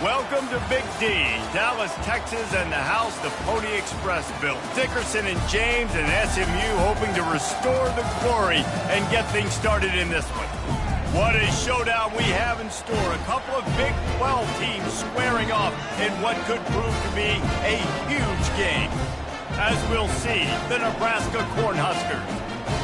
Welcome to Big D, Dallas, Texas, and the house the Pony Express built. Dickerson and James and SMU hoping to restore the glory and get things started in this one. What a showdown we have in store. A couple of Big 12 teams squaring off in what could prove to be a huge game. As we'll see, the Nebraska Cornhuskers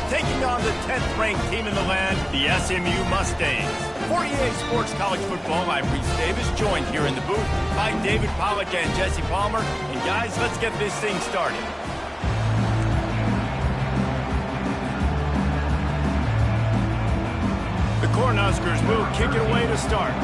taking on the 10th-ranked team in the land, the SMU Mustangs. For EA Sports College Football, I'm Reese Davis, joined here in the booth by David Pollack and Jesse Palmer. And guys, let's get this thing started. The Cornhuskers will kick it away to start.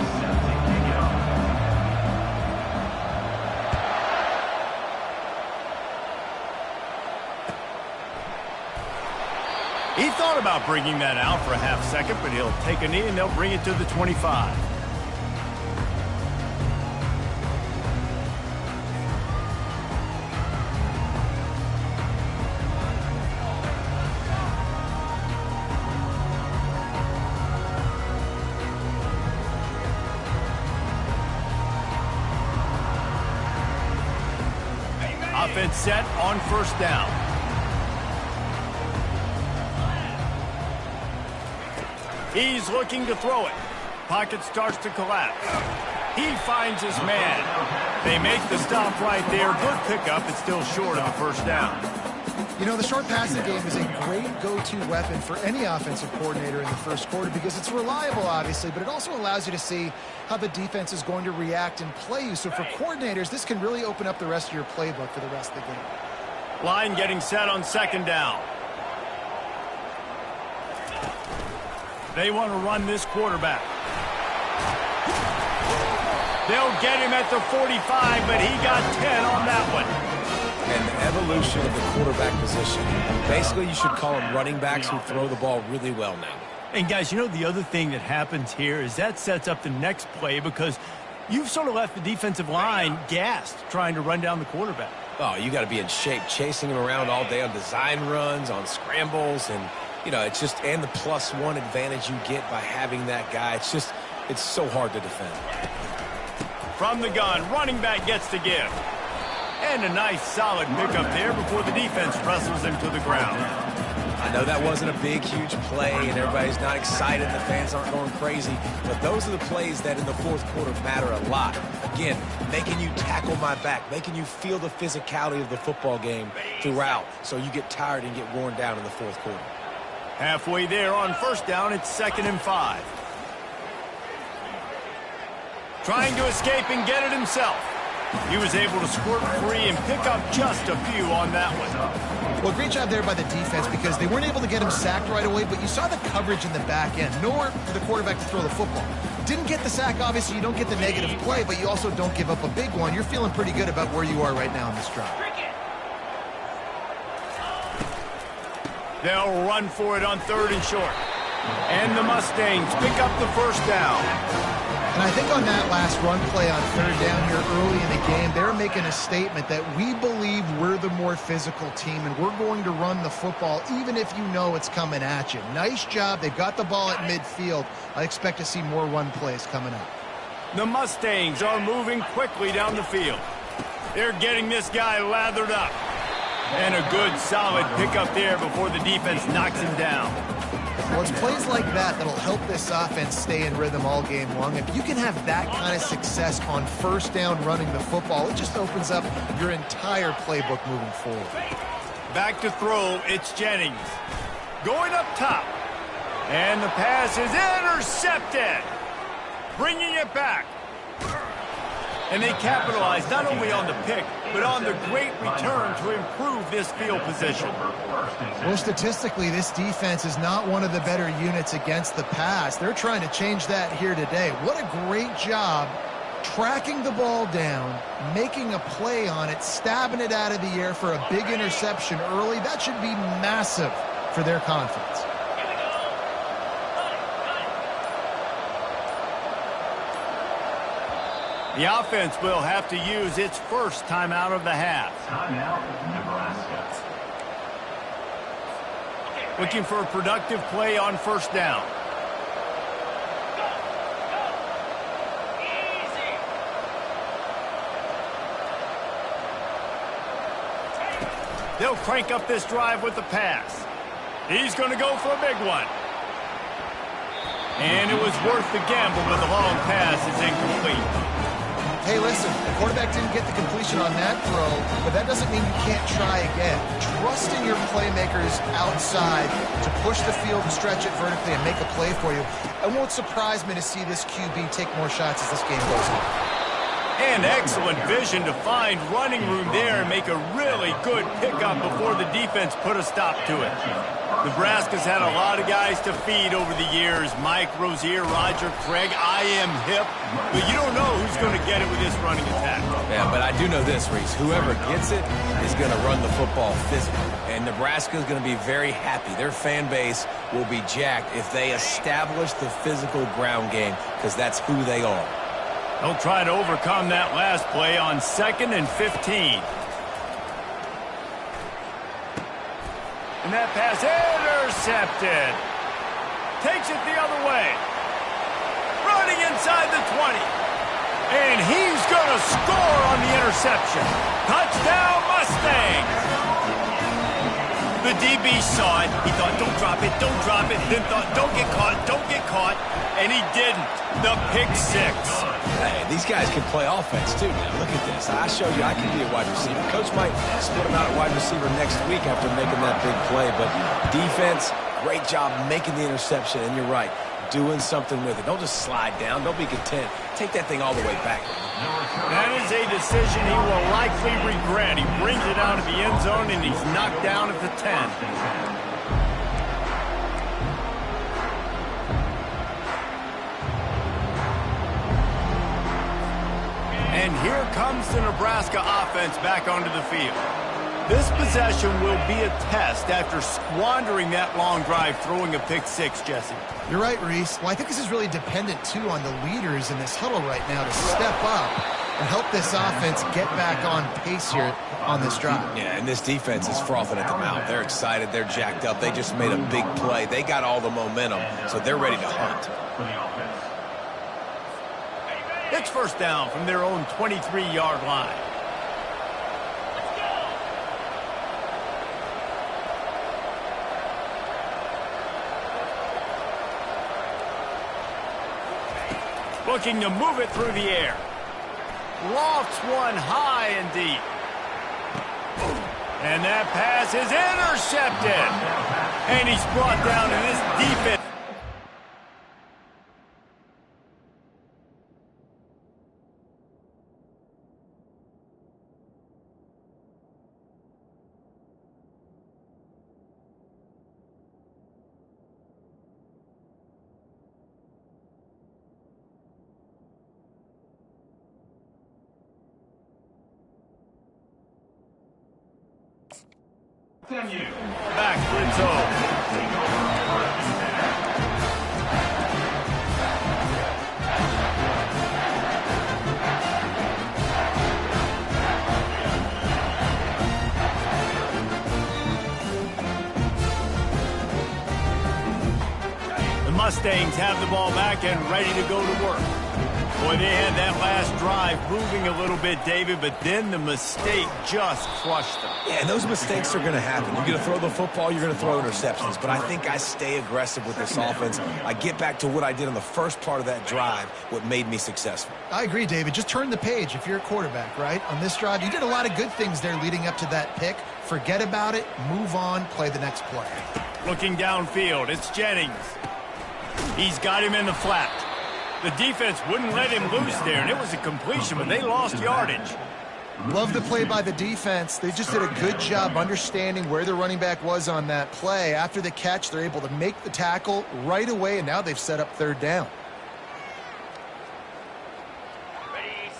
He thought about bringing that out for a half second, but he'll take a knee and they'll bring it to the 25. Offense set on first down. He's looking to throw it. Pocket starts to collapse. He finds his man. They make the stop right there. Good pickup. It's still short of the first down. You know, the short passing game is a great go-to weapon for any offensive coordinator in the first quarter because it's reliable, obviously, but it also allows you to see how the defense is going to react and play you. So for coordinators, this can really open up the rest of your playbook for the rest of the game. Line getting set on second down. They want to run this quarterback. They'll get him at the 45, but he got 10 on that one. And the evolution of the quarterback position. Basically, you should call them running backs who throw the ball really well now. And, guys, you know the other thing that happens here is that sets up the next play because you've sort of left the defensive line gassed trying to run down the quarterback. Oh, you got to be in shape chasing him around all day on design runs, on scrambles, and you know, it's just, and the +1 advantage you get by having that guy. It's just, it's so hard to defend. From the gun, running back gets to give. And a nice solid pickup there before the defense wrestles him to the ground. I know that wasn't a big, huge play, and everybody's not excited. The fans aren't going crazy. But those are the plays that in the fourth quarter matter a lot. Again, making you tackle my back, making you feel the physicality of the football game throughout so you get tired and get worn down in the fourth quarter. Halfway there on first down, it's 2nd and 5. Trying to escape and get it himself. He was able to squirt free and pick up just a few on that one. Well, great job there by the defense because they weren't able to get him sacked right away, but you saw the coverage in the back end. Nowhere for the quarterback to throw the football. Didn't get the sack, obviously. You don't get the negative play, but you also don't give up a big one. You're feeling pretty good about where you are right now in this drive. They'll run for it on 3rd and short. And the Mustangs pick up the first down. And I think on that last run play on 3rd down here early in the game, they're making a statement that we believe we're the more physical team and we're going to run the football even if you know it's coming at you. Nice job. They got the ball at midfield. I expect to see more run plays coming up. The Mustangs are moving quickly down the field. They're getting this guy lathered up. And a good, solid pickup there before the defense knocks him down. Well, it's plays like that that'll help this offense stay in rhythm all game long. If you can have that kind of success on first down running the football, it just opens up your entire playbook moving forward. Back to throw, it's Jennings. Going up top. And the pass is intercepted. Bringing it back. And they capitalize not only on the pick, but on the great return to improve this field position. Well, statistically, this defense is not one of the better units against the pass. They're trying to change that here today. What a great job tracking the ball down, making a play on it, stabbing it out of the air for a big interception early. That should be massive for their confidence. The offense will have to use its first timeout of the half. Timeout, Nebraska. Looking for a productive play on first down. They'll crank up this drive with the pass. He's going to go for a big one. And it was worth the gamble, but the long pass is incomplete. Hey, listen, the quarterback didn't get the completion on that throw, but that doesn't mean you can't try again. Trust in your playmakers outside to push the field and stretch it vertically and make a play for you. It won't surprise me to see this QB take more shots as this game goes on. And excellent vision to find running room there and make a really good pickup before the defense put a stop to it. Nebraska's had a lot of guys to feed over the years. Mike, Rozier, Roger, Craig, I am hip. But you don't know who's going to get it with this running attack. Yeah, but I do know this, Reese. Whoever gets it is going to run the football physical. And Nebraska is going to be very happy. Their fan base will be jacked if they establish the physical ground game, because that's who they are. They'll try to overcome that last play on 2nd and 15. And that pass intercepted. Takes it the other way. Running inside the 20. And he's going to score on the interception. Touchdown, Mustangs. The DB saw it. He thought, don't drop it, don't drop it. Then thought, don't get caught, don't get caught. And he didn't. The pick six. Hey, these guys can play offense, too. Now, look at this. I showed you I can be a wide receiver. Coach might split him out at wide receiver next week after making that big play. But defense, great job making the interception. And you're right, doing something with it. Don't just slide down. Don't be content. Take that thing all the way back. That is a decision he will likely regret. He brings it out of the end zone, and he's knocked down at the 10. And here comes the Nebraska offense back onto the field. This possession will be a test after squandering that long drive, throwing a pick six, Jesse. You're right, Reese. Well, I think this is really dependent, too, on the leaders in this huddle right now to step up and help this offense get back on pace here on this drive. Yeah, and this defense is frothing at the mouth. They're excited. They're jacked up. They just made a big play. They got all the momentum, so they're ready to hunt. It's first down from their own 23-yard line. Looking to move it through the air. Lofts one high and deep. And that pass is intercepted. And he's brought down in this defense. Back for its own. The Mustangs have the ball back and ready to go to work. Boy, they had that last drive moving a little bit, David, but then the mistake just crushed them. Yeah, and those mistakes are going to happen. You're going to throw the football, you're going to throw interceptions. But I think I stay aggressive with this offense. I get back to what I did on the first part of that drive, what made me successful. I agree, David. Just turn the page if you're a quarterback, right? On this drive, you did a lot of good things there leading up to that pick. Forget about it, move on, play the next play. Looking downfield, it's Jennings. He's got him in the flat. The defense wouldn't let him loose there, and it was a completion, but they lost yardage. Love the play by the defense. They just did a good job understanding where the running back was on that play. After the catch, they're able to make the tackle right away, and now they've set up third down.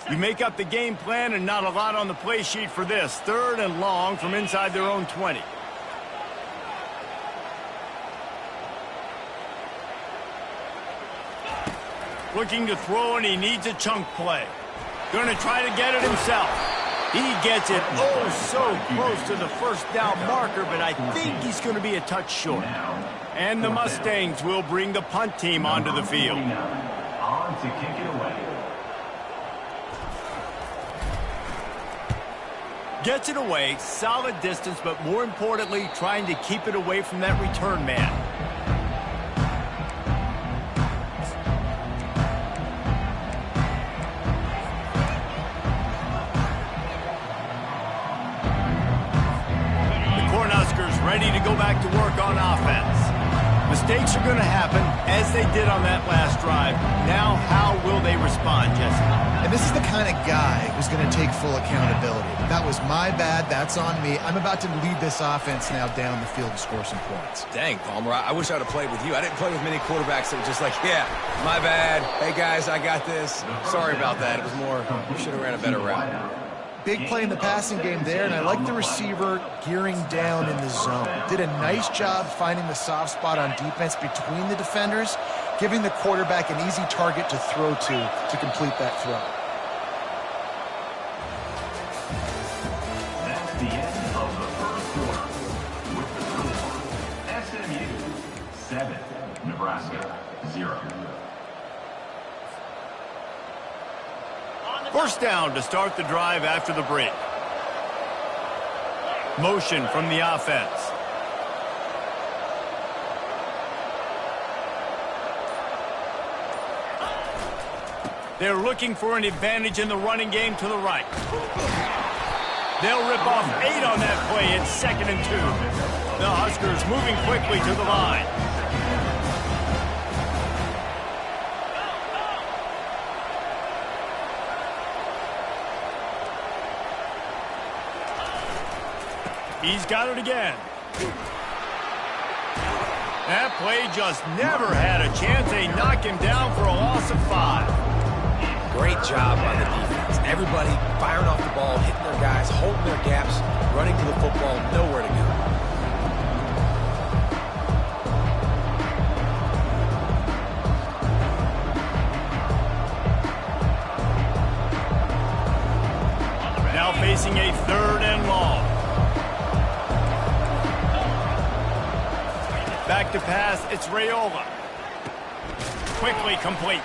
You make up the game plan, and not a lot on the play sheet for this. Third and long from inside their own 20. Looking to throw, and he needs a chunk play. Going to try to get it himself. He gets it oh so close to the first down marker, but I think he's going to be a touch short. And the Mustangs will bring the punt team onto the field. On to kick it away. Gets it away, solid distance, but more importantly, trying to keep it away from that return man. The Cornhuskers ready to go back to work on offense. Mistakes are going to happen, as they did on that last drive. Now, how will they respond, Jesse? And this is the kind of guy who's going to take full accountability. That was my bad. That's on me. I'm about to lead this offense now down the field to score some points. Dang, Palmer, I wish I'd have played with you. I didn't play with many quarterbacks that were just like, yeah, my bad. Hey, guys, I got this. Sorry about that. It was more, you should have ran a better route. Big play in the passing game there, and I like the receiver gearing down in the zone. Did a nice job finding the soft spot on defense between the defenders, giving the quarterback an easy target to throw to complete that throw. That's the end of the first quarter. With the score, SMU 7, Nebraska 0. First down to start the drive after the break. Motion from the offense. They're looking for an advantage in the running game to the right. They'll rip off 8 on that play. It's 2nd and 2. The Huskers moving quickly to the line. He's got it again. That play just never had a chance. They knock him down for a loss of 5. Great job by the defense. Everybody firing off the ball, hitting their guys, holding their gaps, running to the football, nowhere to go. Now facing a 3rd and long. Back to pass, it's Raiola. Quickly complete.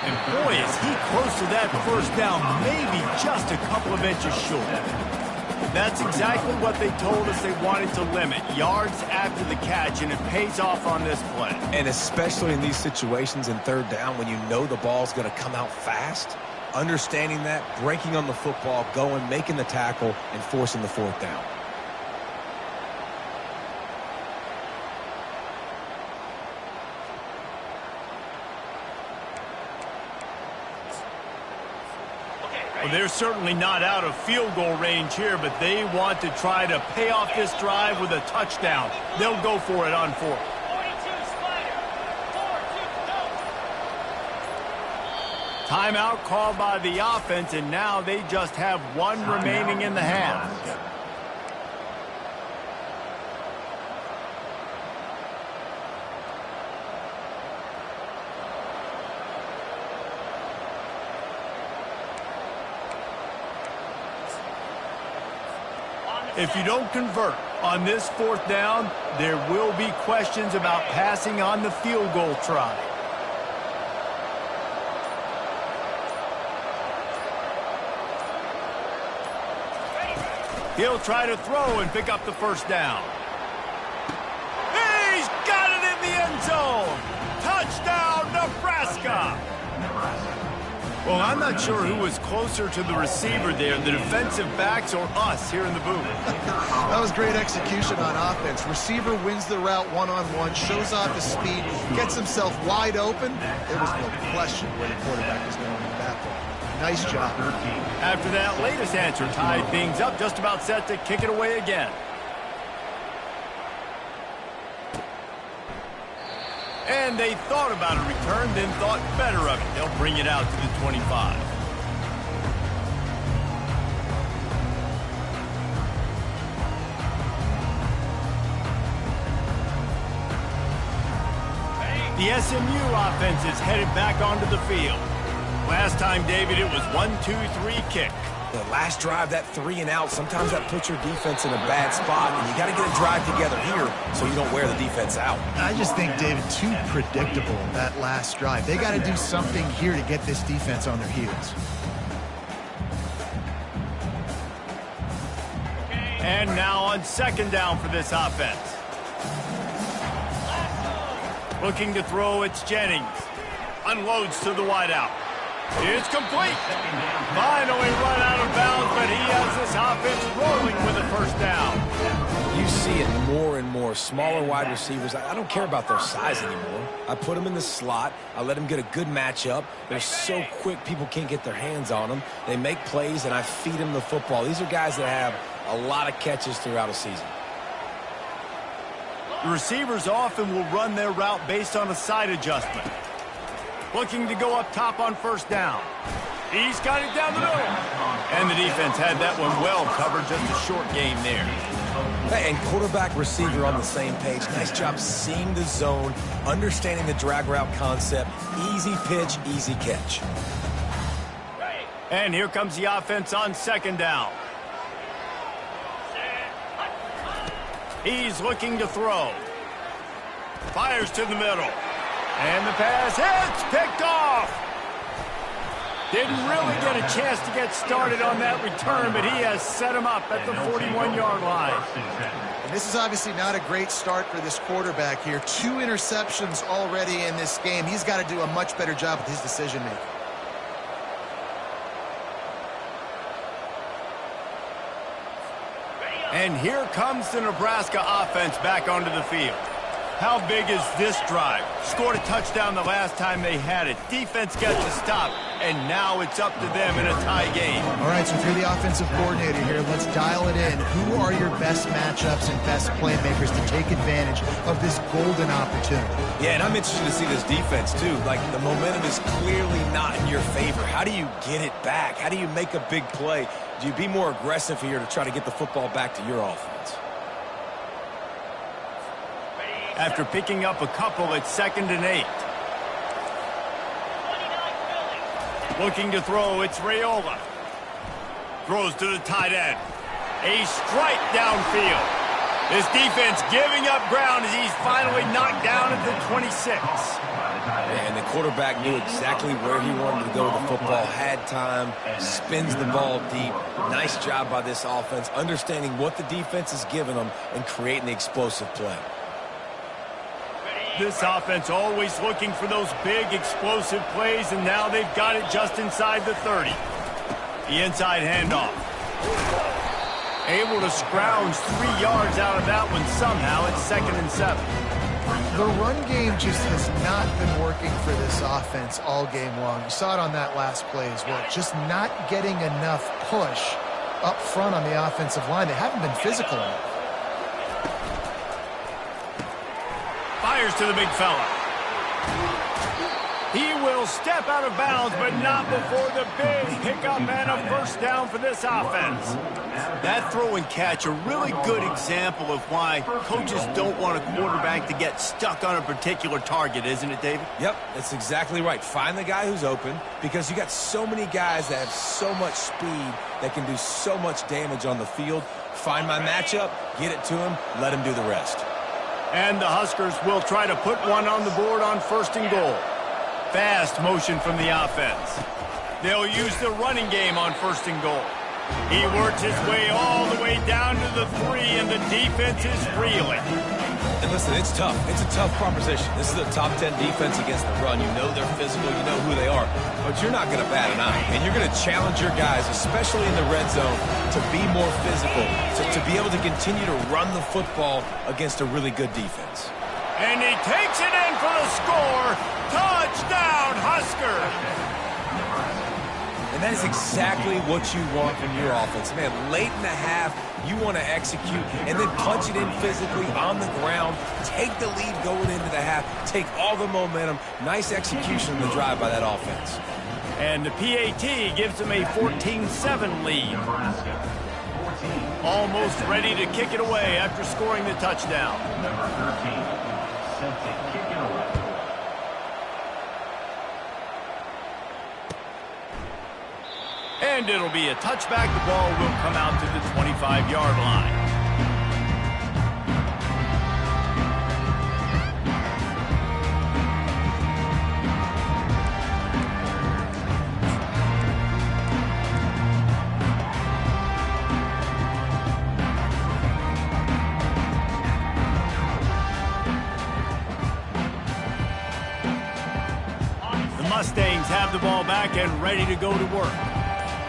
And boy, is he close to that first down, maybe just a couple of inches short. That's exactly what they told us they wanted to limit, yards after the catch, and it pays off on this play. And especially in these situations in 3rd down when you know the ball's going to come out fast, understanding that, breaking on the football, going, making the tackle, and forcing the 4th down. Well, they're certainly not out of field goal range here, but they want to try to pay off this drive with a touchdown. They'll go for it on 4th. Timeout called by the offense, and now they just have 1 remaining in the half. If you don't convert on this 4th down, there will be questions about passing on the field goal try. He'll try to throw and pick up the 1st down. He's got it in the end zone! Touchdown, Nebraska! Well, I'm not sure who was closer to the receiver there, the defensive backs or us here in the booth. That was great execution on offense. Receiver wins the route one-on-one, shows off his speed, gets himself wide open. There was no question where the quarterback was going with that ball. Nice job. After that latest answer tied things up, just about set to kick it away again. And they thought about a return, then thought better of it. They'll bring it out to the 25. The SMU offense is headed back onto the field. Last time, David, it was 1-2-3 kick. The last drive, that 3 and out, sometimes that puts your defense in a bad spot, and you got to get a drive together here so you don't wear the defense out. I just think, David, too predictable, that last drive. They got to do something here to get this defense on their heels. And now on second down for this offense. Looking to throw, it's Jennings. Unloads to the wideout. It's complete. Finally run out of bounds, but he has this offense rolling with a first down. You see it more and more. Smaller wide receivers, I don't care about their size anymore. I put them in the slot. I let them get a good matchup. They're so quick, people can't get their hands on them. They make plays, and I feed them the football. These are guys that have a lot of catches throughout a season. The receivers often will run their route based on a side adjustment. Looking to go up top on first down. He's got it down the middle. And the defense had that one well covered, just a short game there. Hey, and quarterback, receiver on the same page. Nice job seeing the zone, understanding the drag route concept. Easy pitch, easy catch. And here comes the offense on second down. He's looking to throw. Fires to the middle. And the pass hits, picked off. Didn't really get a chance to get started on that return, but he has set him up at the 41-yard line. And this is obviously not a great start for this quarterback here. 2 interceptions already in this game. He's got to do a much better job with his decision-making. And here comes the Nebraska offense back onto the field. How big is this drive? Scored a touchdown the last time they had it. Defense gets a stop, and now it's up to them in a tie game. All right, so if you're the offensive coordinator here, let's dial it in. Who are your best matchups and best playmakers to take advantage of this golden opportunity? Yeah, and I'm interested to see this defense, too. Like, the momentum is clearly not in your favor. How do you get it back? How do you make a big play? Do you be more aggressive here to try to get the football back to your offense? After picking up a couple, it's 2nd and 8. Looking to throw, it's Raiola. Throws to the tight end. A strike downfield. This defense giving up ground as he's finally knocked down at the 26. And the quarterback knew exactly where he wanted to go with the football, had time, spins the ball deep. Nice job by this offense, understanding what the defense is giving them and creating the explosive play. This offense always looking for those big explosive plays, and now they've got it just inside the 30. The inside handoff. Able to scrounge 3 yards out of that one somehow. It's 2nd and 7. The run game just has not been working for this offense all game long. You saw it on that last play as well. Just not getting enough push up front on the offensive line. They haven't been physical enough. Fires to the big fella. He will step out of bounds, but not before the big pickup and a first down for this offense. That throw and catch, a really good example of why coaches don't want a quarterback to get stuck on a particular target, isn't it, David? Yep, that's exactly right. Find the guy who's open, because you got so many guys that have so much speed that can do so much damage on the field. Find my matchup, get it to him, let him do the rest. And the Huskers will try to put one on the board on 1st and goal. Fast motion from the offense. They'll use the running game on 1st and goal. He works his way all the way down to the 3, and the defense is reeling. And listen, it's tough. It's a tough proposition. This is a top 10 defense against the run. You know they're physical. You know who they are. But you're not going to bat an eye. And you're going to challenge your guys, especially in the red zone, to be more physical, to be able to continue to run the football against a really good defense. And he takes it in for the score. Touchdown, Husker! And that is exactly what you want from your offense. Man, late in the half, you want to execute and then punch it in physically on the ground. Take the lead going into the half. Take all the momentum. Nice execution in the drive by that offense. And the PAT gives them a 14-7 lead. Almost ready to kick it away after scoring the touchdown. Number 13, set to kick it away. And it'll be a touchback. The ball will come out to the 25-yard line. Mustangs have the ball back and ready to go to work.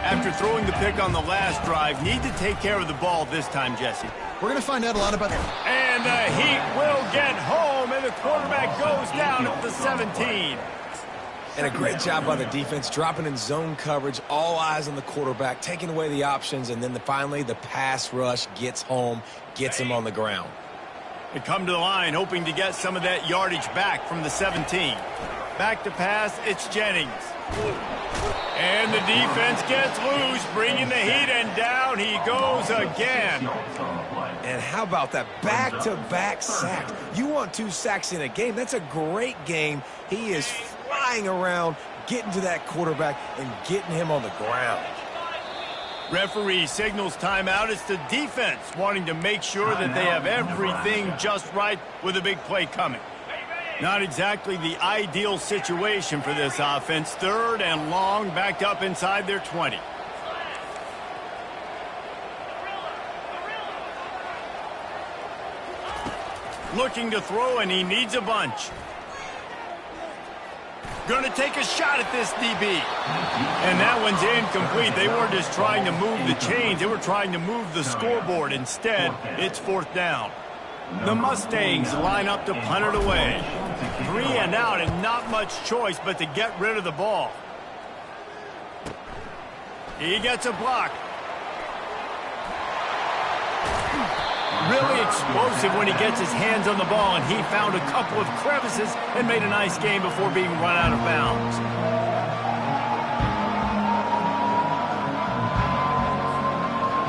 After throwing the pick on the last drive, need to take care of the ball this time, Jesse. We're going to find out a lot about that. And the Heat will get home, and the quarterback goes down at the 17. And a great job by the defense, dropping in zone coverage, all eyes on the quarterback, taking away the options, and then finally the pass rush gets home, gets him on the ground. They come to the line, hoping to get some of that yardage back from the 17. Back to pass, it's Jennings. And the defense gets loose, bringing the Heat, and down he goes again. And how about that back-to-back sacks? You want 2 sacks in a game. That's a great game. He is flying around, getting to that quarterback and getting him on the ground. Referee signals timeout. It's the defense wanting to make sure that they have everything just right with a big play coming. Not exactly the ideal situation for this offense. 3rd and long, backed up inside their 20. Looking to throw, and he needs a bunch. Going to take a shot at this DB. And that one's incomplete. They weren't just trying to move the chains. They were trying to move the scoreboard. Instead, it's 4th down. The Mustangs line up to punt it away. 3 and out, and not much choice but to get rid of the ball. He gets a block. Really explosive when he gets his hands on the ball, and he found a couple of crevices and made a nice game before being run out of bounds.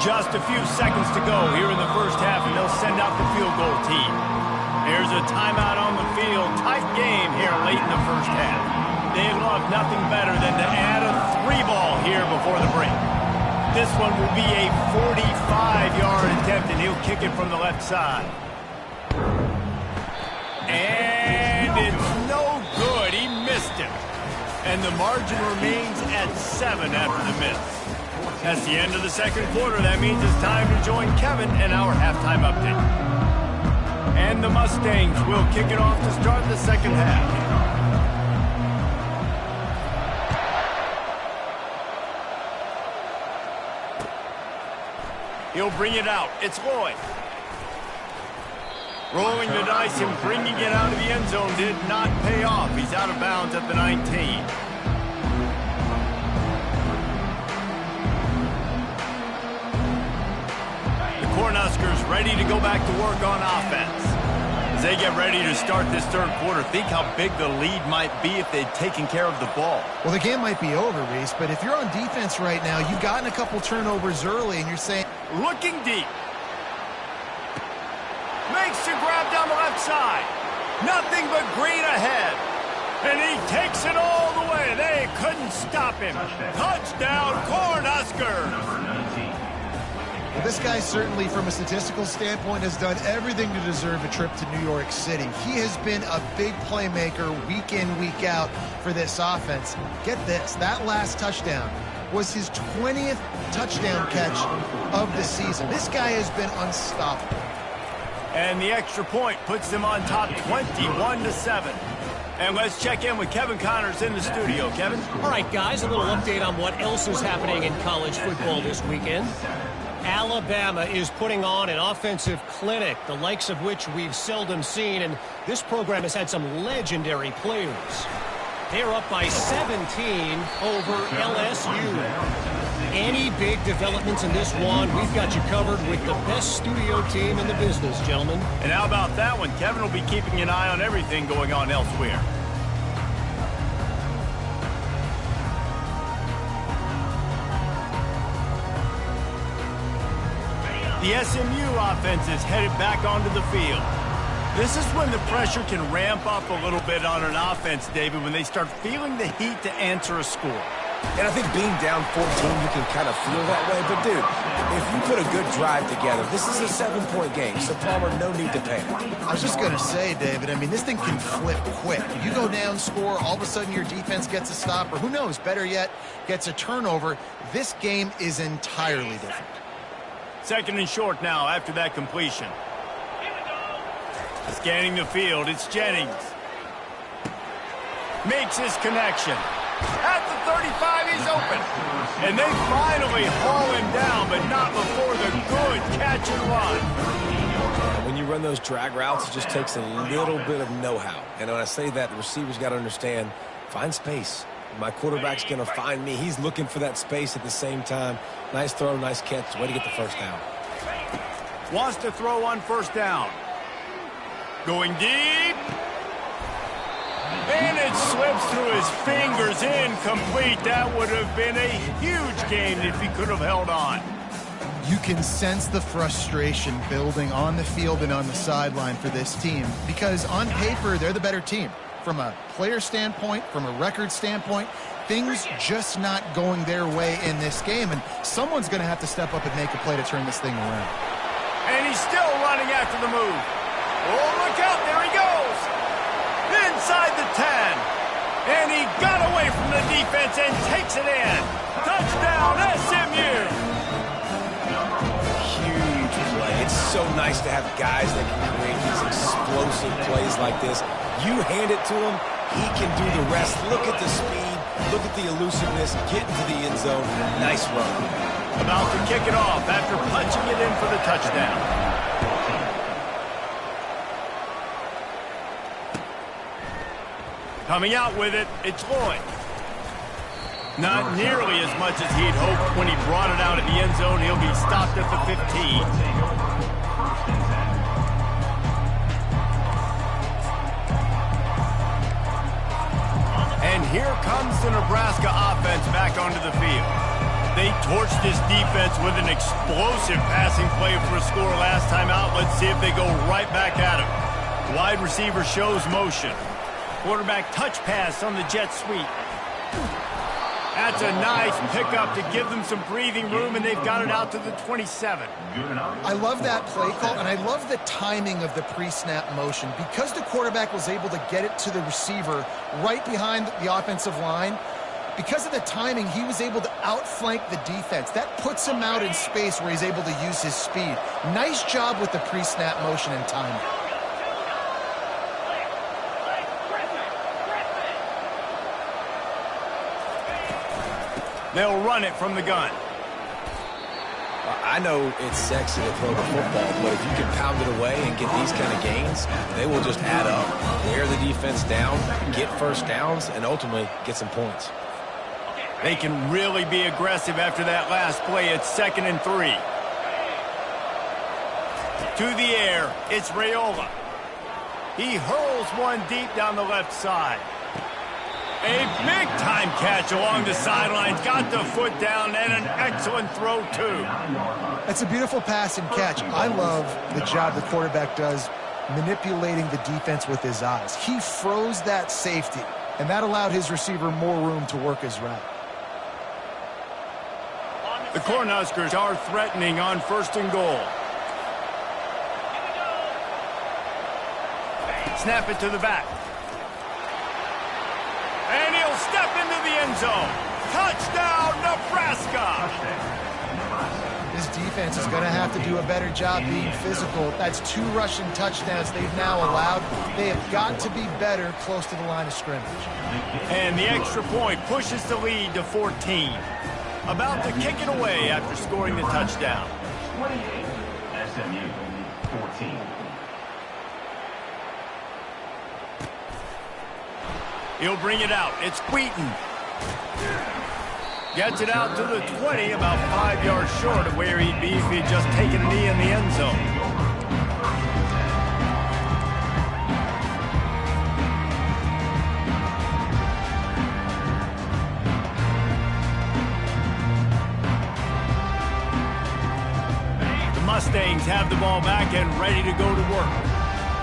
Just a few seconds to go here in the first half, and they'll send out the field goal team. There's a timeout on the field. Tight game here late in the first half. They'd love nothing better than to add a 3-ball here before the break. This one will be a 45-yard attempt, and he'll kick it from the left side. And it's no good. He missed it. And the margin remains at 7 after the miss. That's the end of the second quarter. That means it's time to join Kevin in our halftime update. And the Mustangs will kick it off to start the second half. He'll bring it out. It's Lloyd. Rolling the dice and bringing it out of the end zone did not pay off. He's out of bounds at the 19. Cornhuskers ready to go back to work on offense. As they get ready to start this third quarter, think how big the lead might be if they'd taken care of the ball. Well, the game might be over, Reese, but if you're on defense right now, you've gotten a couple turnovers early, and you're saying... Looking deep. Makes the grab down the left side. Nothing but green ahead. And he takes it all the way. They couldn't stop him. Touchdown, Cornhuskers. Well, this guy certainly, from a statistical standpoint, has done everything to deserve a trip to New York City. He has been a big playmaker week in, week out for this offense. Get this, that last touchdown was his 20th touchdown catch of the season. This guy has been unstoppable. And the extra point puts them on top 21-7. And let's check in with Kevin Connors in the studio. Kevin? All right, guys, a little update on what else is happening in college football this weekend. Alabama is putting on an offensive clinic, the likes of which we've seldom seen, and this program has had some legendary players. They're up by 17 over LSU. Any big developments in this one, we've got you covered with the best studio team in the business, gentlemen. And how about that one? Kevin will be keeping an eye on everything going on elsewhere. The SMU offense is headed back onto the field. This is when the pressure can ramp up a little bit on an offense, David, when they start feeling the heat to answer a score. And I think being down 14, you can kind of feel that way. But, dude, if you put a good drive together, this is a 7-point game. So, Palmer, no need to panic. I was just going to say, David, I mean, this thing can flip quick. You go down, score, all of a sudden your defense gets a stop, or who knows, better yet, gets a turnover. This game is entirely different. Second and short now after that completion. Scanning the field, it's Jennings. Makes his connection. 35, he's open. And they finally haul him down, but not before the good catch and run. When you run those drag routes, it just takes a little bit of know-how. And when I say that, the receiver's got to understand, find space. My quarterback's going to find me. He's looking for that space at the same time. Nice throw, nice catch. Way to get the first down. Wants to throw on first down. Going deep. And it slips through his fingers, incomplete. That would have been a huge game if he could have held on. You can sense the frustration building on the field and on the sideline for this team because on paper, they're the better team. From a player standpoint, from a record standpoint, things just not going their way in this game, and someone's going to have to step up and make a play to turn this thing around. And he's still running after the move. Oh, look out, there he goes. Inside the 10. And he got away from the defense and takes it in. Touchdown, SMU. Huge play. It's so nice to have guys that can create these explosive plays like this. You hand it to him, he can do the rest. Look at the speed, look at the elusiveness, get into the end zone. Nice run. About to kick it off after punching it in for the touchdown. Coming out with it, it's Lloyd. Not nearly as much as he'd hoped when he brought it out in the end zone. He'll be stopped at the 15. And here comes the Nebraska offense back onto the field. They torched this defense with an explosive passing play for a score last time out. Let's see if they go right back at him. Wide receiver shows motion. Quarterback touch pass on the jet sweep. That's a nice pickup to give them some breathing room, and they've got it out to the 27. I love that play call, and I love the timing of the pre-snap motion. Because the quarterback was able to get it to the receiver right behind the offensive line, because of the timing, he was able to outflank the defense. That puts him out in space where he's able to use his speed. Nice job with the pre-snap motion and timing. They'll run it from the gun. I know it's sexy to throw the football, but if you can pound it away and get these kind of gains, they will just add up, wear the defense down, get first downs, and ultimately get some points. They can really be aggressive after that last play. It's 2nd and 3. To the air, it's Raiola. He hurls one deep down the left side. A big-time catch along the sidelines. Got the foot down and an excellent throw, too. That's a beautiful pass and catch. I love the job the quarterback does manipulating the defense with his eyes. He froze that safety, and that allowed his receiver more room to work his route. The Cornhuskers are threatening on 1st and goal. Snap it to the back. And he'll step into the end zone. Touchdown, Nebraska! This defense is going to have to do a better job being physical. That's 2 rushing touchdowns they've now allowed. They have got to be better close to the line of scrimmage. And the extra point pushes the lead to 14. About to kick it away after scoring the touchdown. 28, SMU, 14. He'll bring it out. It's Wheaton. Gets it out to the 20, about 5 yards short of where he'd be if he'd just taken a knee in the end zone. The Mustangs have the ball back and ready to go to work.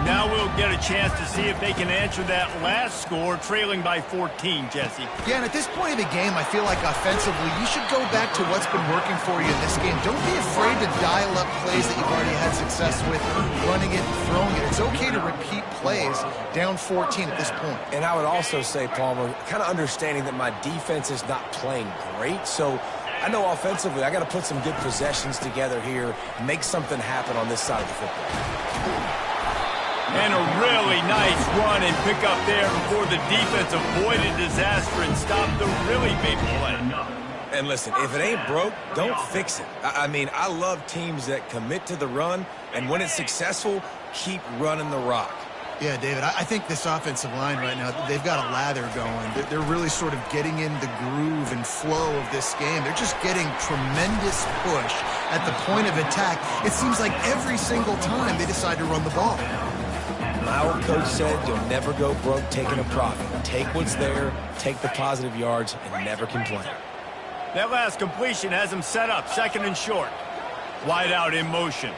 Now we'll get a chance to see if they can answer that last score, trailing by 14, Jesse. Yeah, and at this point of the game, I feel like offensively, you should go back to what's been working for you in this game. Don't be afraid to dial up plays that you've already had success with, running it and throwing it. It's okay to repeat plays down 14 at this point. And I would also say, Palmer, kind of understanding that my defense is not playing great, so I know offensively I got to put some good possessions together here, make something happen on this side of the football. And a really nice run and pick up there before the defense avoided disaster and stopped the really big play. And listen, if it ain't broke, don't fix it. I mean, I love teams that commit to the run, and when it's successful, keep running the rock. Yeah, David, I think this offensive line right now, they've got a lather going. They're really sort of getting in the groove and flow of this game. They're just getting tremendous push at the point of attack. It seems like every single time they decide to run the ball. My old coach said you'll never go broke taking a profit. Take what's there, take the positive yards, and never complain. That last completion has him set up, 2nd and short. Wide out in motion.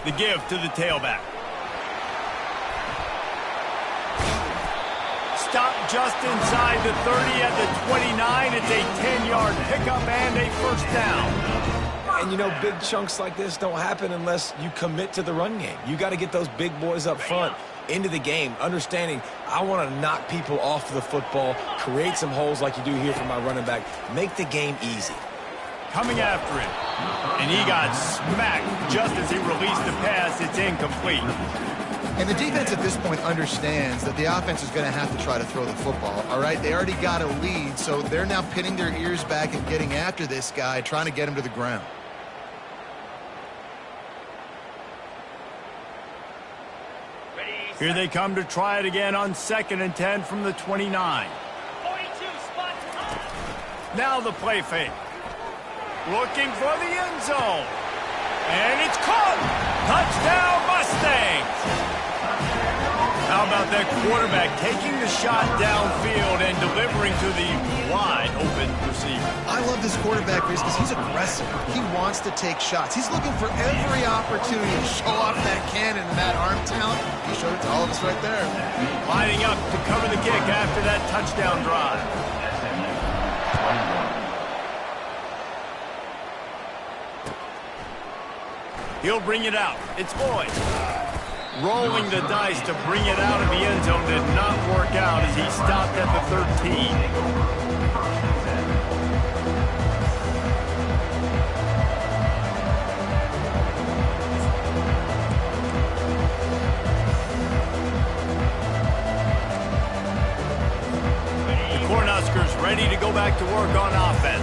The give to the tailback. Stop just inside the 30 at the 29. It's a 10-yard pickup and a 1st down. And, you know, big chunks like this don't happen unless you commit to the run game. You got to get those big boys up front into the game, understanding I want to knock people off the football, create some holes like you do here for my running back, make the game easy. Coming after it, and he got smacked just as he released the pass. It's incomplete. And the defense at this point understands that the offense is going to have to try to throw the football, all right? They already got a lead, so they're now pinning their ears back and getting after this guy, trying to get him to the ground. Here they come to try it again on 2nd and 10 from the 29. Now the play fake. Looking for the end zone. And it's caught. Touchdown Mustangs. How about that quarterback taking the shot downfield and delivering to the wide open receiver? I love this quarterback, Chris, because he's aggressive. He wants to take shots. He's looking for every opportunity to show off that cannon and that arm talent. He showed it to all of us right there. Lining up to cover the kick after that touchdown drive. He'll bring it out. It's Boyd. Rolling the dice to bring it out of the end zone did not work out as he stopped at the 13. The Cornhuskers ready to go back to work on offense.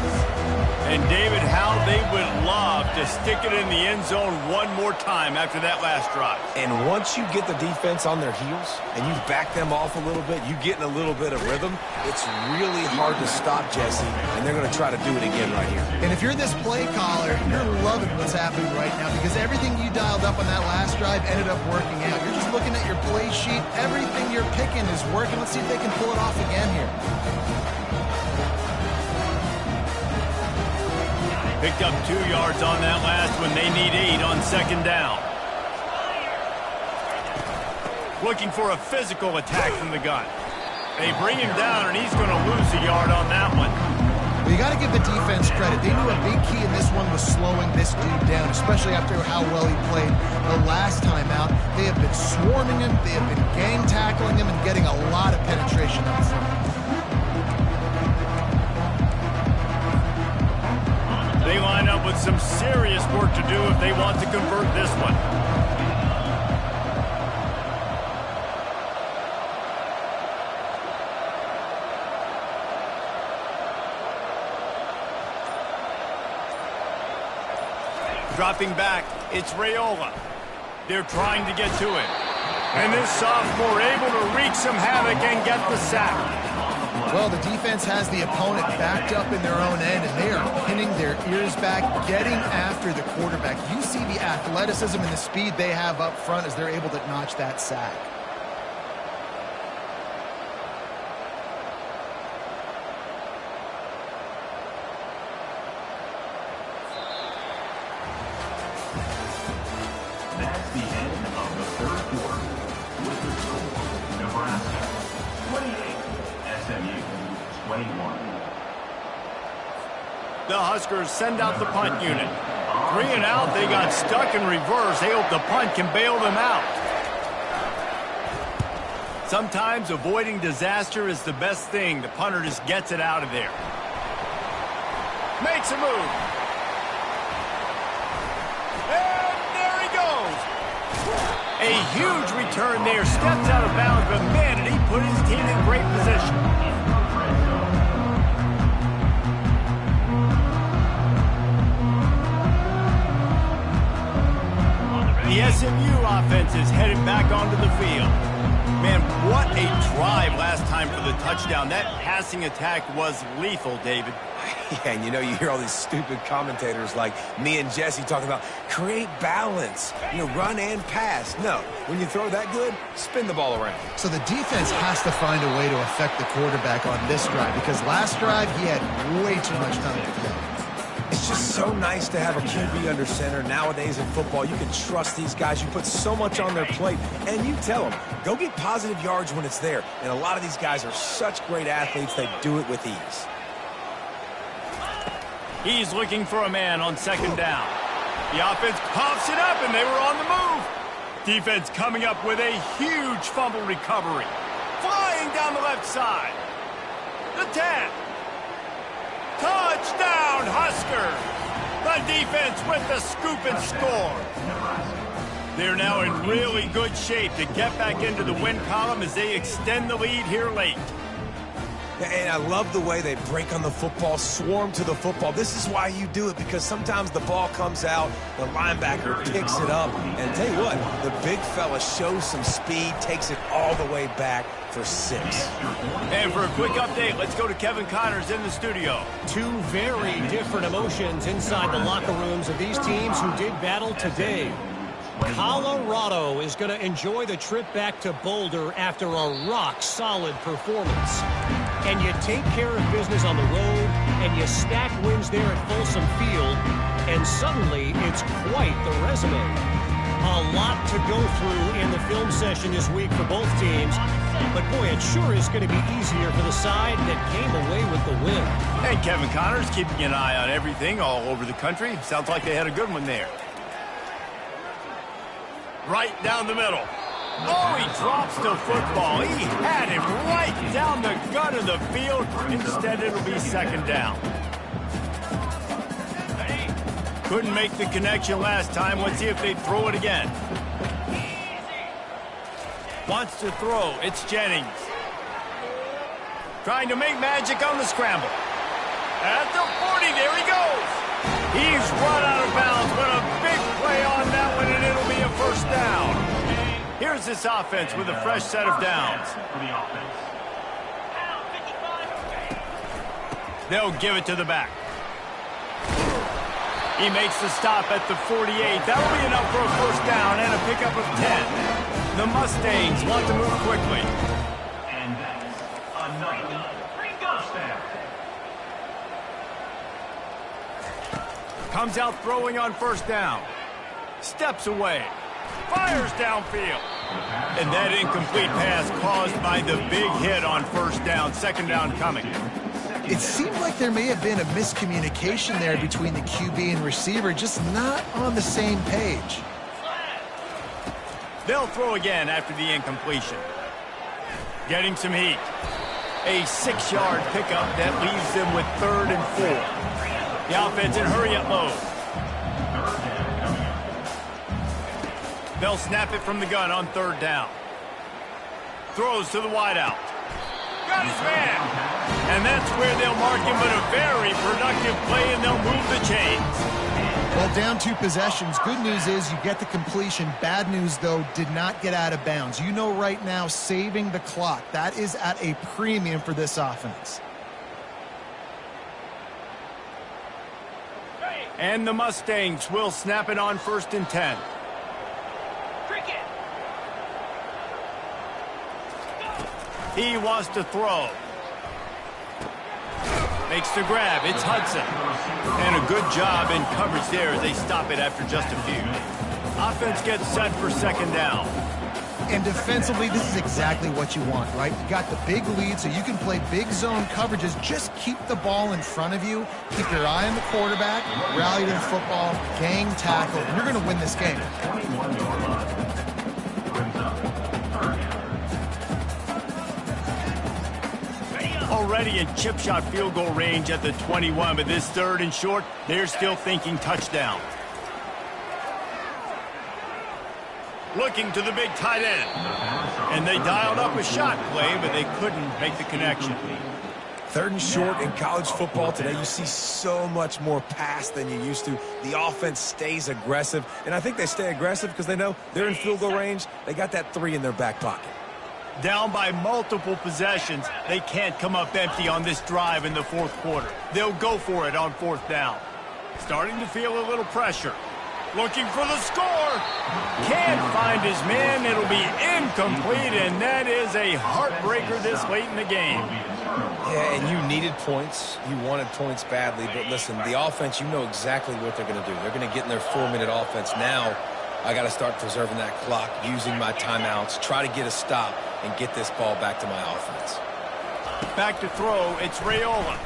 And, David, how they would love to stick it in the end zone one more time after that last drive. And once you get the defense on their heels and you back them off a little bit, you get in a little bit of rhythm, it's really hard to stop, Jesse, and they're going to try to do it again right here. And if you're this play caller, you're loving what's happening right now because everything you dialed up on that last drive ended up working out. You're just looking at your play sheet. Everything you're picking is working. Let's see if they can pull it off again here. Picked up 2 yards on that last one. They need 8 on 2nd down. Looking for a physical attack from the gun. They bring him down, and he's going to lose a yard on that one. Well, you got to give the defense credit. They knew a big key in this one was slowing this dude down, especially after how well he played the last time out. They have been swarming him. They have been gang tackling him and getting a lot of penetration up front. They line up with some serious work to do if they want to convert this one. Dropping back, it's Raiola. They're trying to get to it. And this sophomore able to wreak some havoc and get the sack. Well, the defense has the opponent backed up in their own end, and they are pinning their ears back, getting after the quarterback. You see the athleticism and the speed they have up front as they're able to notch that sack. That's the end of the 3rd quarter. With the score, Nebraska 28, SMU 21. The Huskers send out the punt unit. 3 and out, they got stuck in reverse. They hope the punt can bail them out. Sometimes avoiding disaster is the best thing. The punter just gets it out of there. Makes a move. And there he goes. A huge return there. Steps out of bounds, but man, did he put his team in great position. The SMU offense is headed back onto the field. Man, what a drive last time for the touchdown. That passing attack was lethal, David. Yeah, and you hear all these stupid commentators like me and Jesse talking about create balance, run and pass. No, when you throw that good, spin the ball around. So the defense has to find a way to affect the quarterback on this drive because last drive he had way too much time to throw. It's just so nice to have a QB under center. Nowadays in football, you can trust these guys. You put so much on their plate, and you tell them, go get positive yards when it's there. And a lot of these guys are such great athletes, they do it with ease. He's looking for a man on second down. The offense pops it up, and they were on the move. Defense coming up with a huge fumble recovery. Flying down the left side. The 10. Touchdown, Husker! The defense with the scoop and score. They're now in really good shape to get back into the win column as they extend the lead here late. And I love the way they break on the football, swarm to the football. This is why you do it, because sometimes the ball comes out, the linebacker picks it up, and tell you what, the big fella shows some speed, takes it all the way back for 6. And for a quick update, let's go to Kevin Connors in the studio. Two very different emotions inside the locker rooms of these teams who did battle today. Colorado is going to enjoy the trip back to Boulder after a rock-solid performance. And you take care of business on the road, and you stack wins there at Folsom Field, and suddenly it's quite the resume. A lot to go through in the film session this week for both teams, but boy, it sure is going to be easier for the side that came away with the win. And Kevin Connors keeping an eye on everything all over the country. Sounds like they had a good one there. Right down the middle. Oh, he drops the football. He had him right down the gut of the field. Instead, it'll be second down. Couldn't make the connection last time. Let's see if they throw it again. Wants to throw. It's Jennings. Trying to make magic on the scramble. At the 40, there he goes. He's run out of bounds, but a big play on that one, and it'll be a first down. Here's this offense with a fresh set of downs. They'll give it to the back. He makes the stop at the 48. That'll be enough for a first down and a pickup of 10. The Mustangs want to move quickly. And that's another touchdown. Comes out throwing on first down. Steps away. Fires downfield. And that incomplete pass caused by the big hit on first down. Second down coming. It seemed like there may have been a miscommunication there between the QB and receiver, just not on the same page. They'll throw again after the incompletion. Getting some heat. A 6-yard pickup that leaves them with 3rd and 4. The offense in hurry-up mode. They'll snap it from the gun on 3rd down. Throws to the wideout. Got his man. And that's where they'll mark him, but a very productive play, and they'll move the chains. Well, down 2 possessions. Good news is you get the completion. Bad news, though, did not get out of bounds. You know right now, saving the clock. That is at a premium for this offense. And the Mustangs will snap it on 1st and 10. He wants to throw. Makes the grab. It's Hudson. And a good job in coverage there as they stop it after just a few. Offense gets set for second down. And defensively, this is exactly what you want, right? You got the big lead, so you can play big zone coverages. Just keep the ball in front of you. Keep your eye on the quarterback. Rally to the football. Gang tackle. You're going to win this game. Already in chip shot field goal range at the 21, but this 3rd and short, they're still thinking touchdown. looking to the big tight end. And they dialed up a shot play, but they couldn't make the connection. 3rd and short in college football today, you see so much more pass than you used to. The offense stays aggressive, and I think they stay aggressive because they know they're in field goal range. They got that 3 in their back pocket. Down by multiple possessions, they can't come up empty on this drive in the 4th quarter. They'll go for it on 4th down. Starting to feel a little pressure. Looking for the score. Can't find his man. It'll be incomplete, and that is a heartbreaker this late in the game. Yeah, and you needed points. You wanted points badly. But listen, the offense, you know exactly what they're going to do. They're going to get in their 4-minute offense. Now, I got to start preserving that clock, using my timeouts, try to get a stop, and get this ball back to my offense. Back to throw, it's Raiola.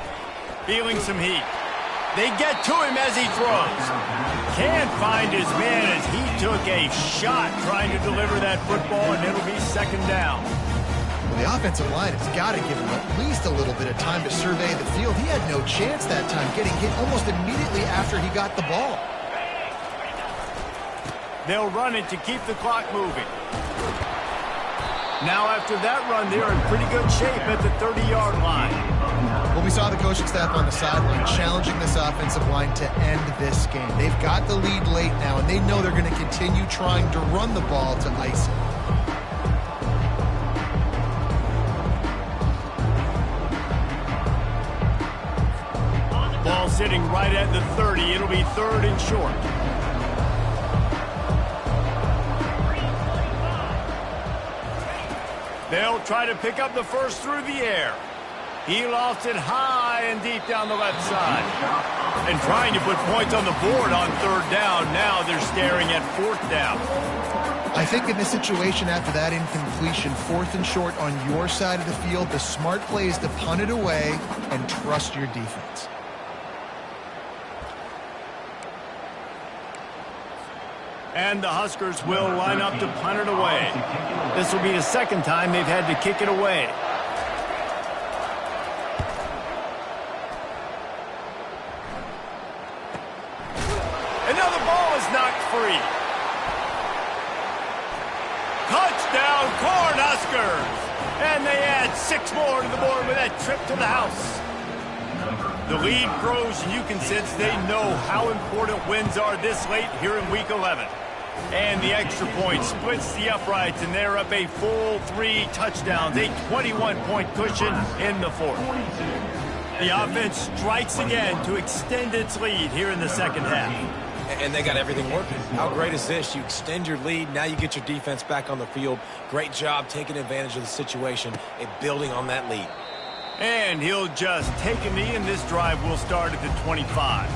Feeling some heat. They get to him as he throws. Can't find his man as he took a shot trying to deliver that football, and it'll be 2nd down. Well, the offensive line has got to give him at least a little bit of time to survey the field. He had no chance that time, getting hit almost immediately after he got the ball. They'll run it to keep the clock moving. Now after that run, they're in pretty good shape at the 30-yard line. Well, we saw the coaching staff on the sideline challenging this offensive line to end this game. They've got the lead late now, and they know they're going to continue trying to run the ball to ice it. Ball sitting right at the 30. It'll be 3rd and short. They'll try to pick up the first through the air. He lost it high and deep down the left side. And trying to put points on the board on 3rd down. Now they're staring at 4th down. I think in this situation after that incompletion, 4th and short on your side of the field, the smart play is to punt it away and trust your defense. And the Huskers will line up to punt it away. This will be the 2nd time they've had to kick it away. Another ball is knocked free. Touchdown, Cornhuskers! And they add 6 more to the board with that trip to the house. The lead grows, and you can sense they know how important wins are this late here in Week 11. And the extra point splits the uprights, and they're up a full 3 touchdowns, a 21-point cushion in the 4th. The offense strikes again to extend its lead here in the 2nd half. And they got everything working. How great is this? You extend your lead, now you get your defense back on the field. Great job taking advantage of the situation and building on that lead. And he'll just take a knee, and this drive will start at the 25.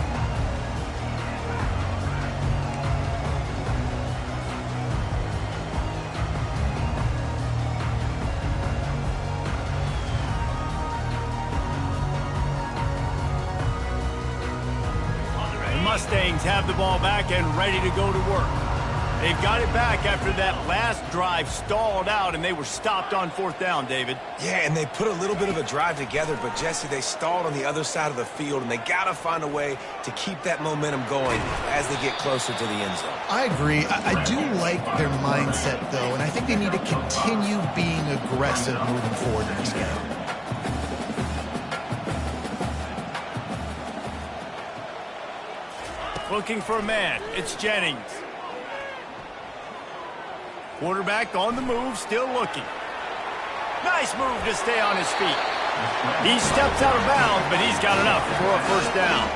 Mustangs have the ball back and ready to go to work. They've got it back after that last drive stalled out, and they were stopped on 4th down, David. Yeah, and they put a little bit of a drive together, but, Jesse, they stalled on the other side of the field, and they got to find a way to keep that momentum going as they get closer to the end zone. I agree. I do like their mindset, though, and I think they need to continue being aggressive moving forward in this game. Looking for a man. It's Jennings. Quarterback on the move, still looking. Nice move to stay on his feet. He steps out of bounds, but he's got enough for a 1st down.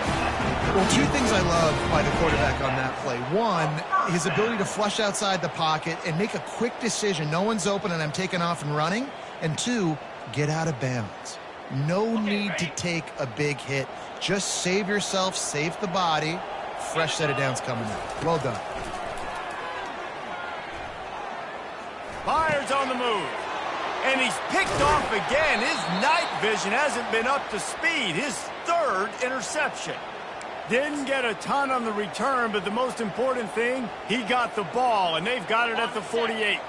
Well, 2 things I love by the quarterback on that play. 1, his ability to flush outside the pocket and make a quick decision. No one's open and I'm taking off and running. And 2, get out of bounds. No need to take a big hit. Just save yourself, save the body. Fresh set of downs coming in. Well done. Byers on the move. And he's picked off again. His night vision hasn't been up to speed. His 3rd interception. Didn't get a ton on the return, but the most important thing, he got the ball, and they've got it at the 48.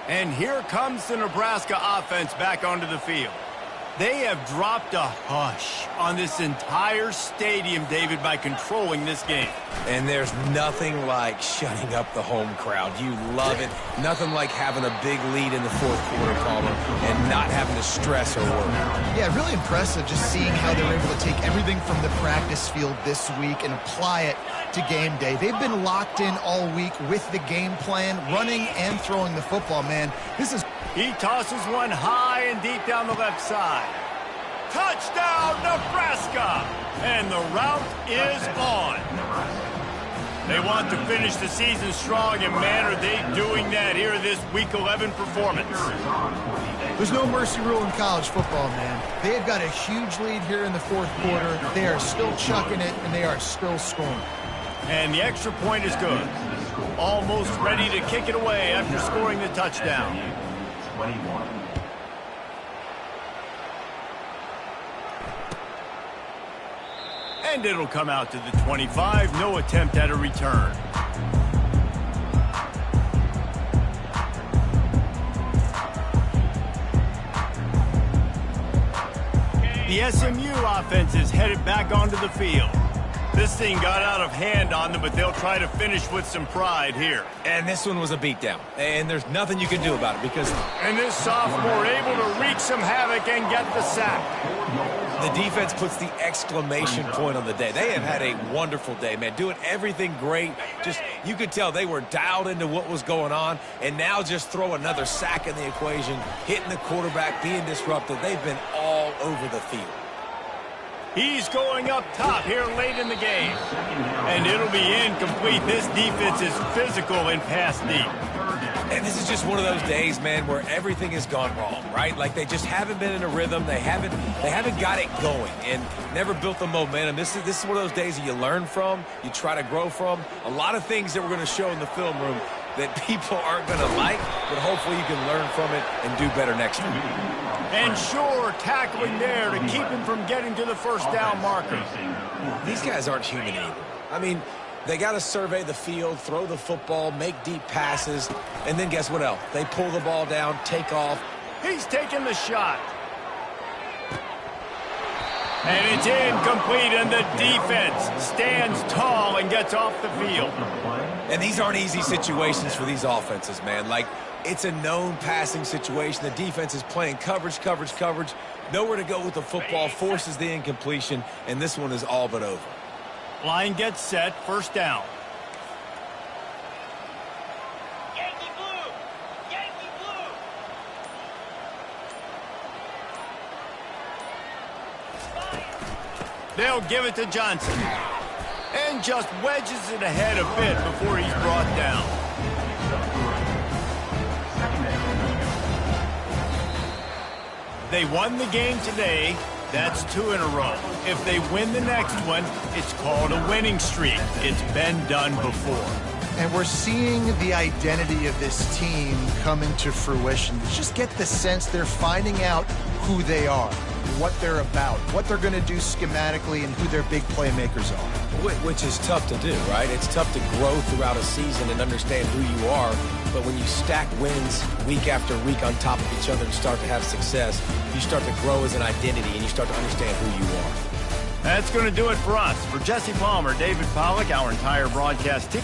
And here comes the Nebraska offense back onto the field. They have dropped a hush on this entire stadium, David, by controlling this game. And there's nothing like shutting up the home crowd. You love it. Nothing like having a big lead in the fourth quarter, Palmer, and not having to stress or worry. Yeah, really impressive just seeing how they were able to take everything from the practice field this week and apply it to game day. They've been locked in all week with the game plan, running and throwing the football, man. He tosses one high and deep down the left side. Touchdown, Nebraska! And the route is on. They want to finish the season strong, and man, are they doing that here in this Week 11 performance. There's no mercy rule in college football, man. They have got a huge lead here in the fourth quarter. They are still chucking it, and they are still scoring. And the extra point is good. Almost ready to kick it away after scoring the touchdown. 21. And it'll come out to the 25. No attempt at a return. The SMU offense is headed back onto the field. This thing got out of hand on them, but they'll try to finish with some pride here. And this one was a beatdown. And there's nothing you can do about it because... And this sophomore able to wreak some havoc and get the sack. The defense puts the exclamation point on the day. They have had a wonderful day, man. Doing everything great. Just, you could tell they were dialed into what was going on. And now just throw another sack in the equation, hitting the quarterback, being disruptive. They've been all over the field. He's going up top here late in the game. And it'll be incomplete. This defense is physical and pass deep. And this is just one of those days, man, where everything has gone wrong, right? Like they just haven't been in a rhythm. They haven't got it going and never built the momentum. This is one of those days that you learn from, you try to grow from. A lot of things that we're going to show in the film room that people aren't going to like, but hopefully you can learn from it and do better next week. And sure, tackling there to keep him from getting to the first down marker. These guys aren't human either. I mean, they got to survey the field, throw the football, make deep passes, and then guess what else? They pull the ball down, take off. He's taking the shot. And it's incomplete, and the defense stands tall and gets off the field. And these aren't easy situations for these offenses, man. Like, it's a known passing situation. The defense is playing coverage. Nowhere to go with the football, forces the incompletion, and this one is all but over. Line gets set, first down. Yankee blue! Yankee blue! They'll give it to Johnson. And just wedges it ahead a bit before he's brought down. They won the game today. That's 2 in a row. If they win the next one, it's called a winning streak. It's been done before. And we're seeing the identity of this team come into fruition. You just get the sense they're finding out who they are, what they're about, what they're going to do schematically, and who their big playmakers are. Which is tough to do, right? It's tough to grow throughout a season and understand who you are. But when you stack wins week after week on top of each other and start to have success, you start to grow as an identity and you start to understand who you are. That's going to do it for us. For Jesse Palmer, David Pollack, our entire broadcast team.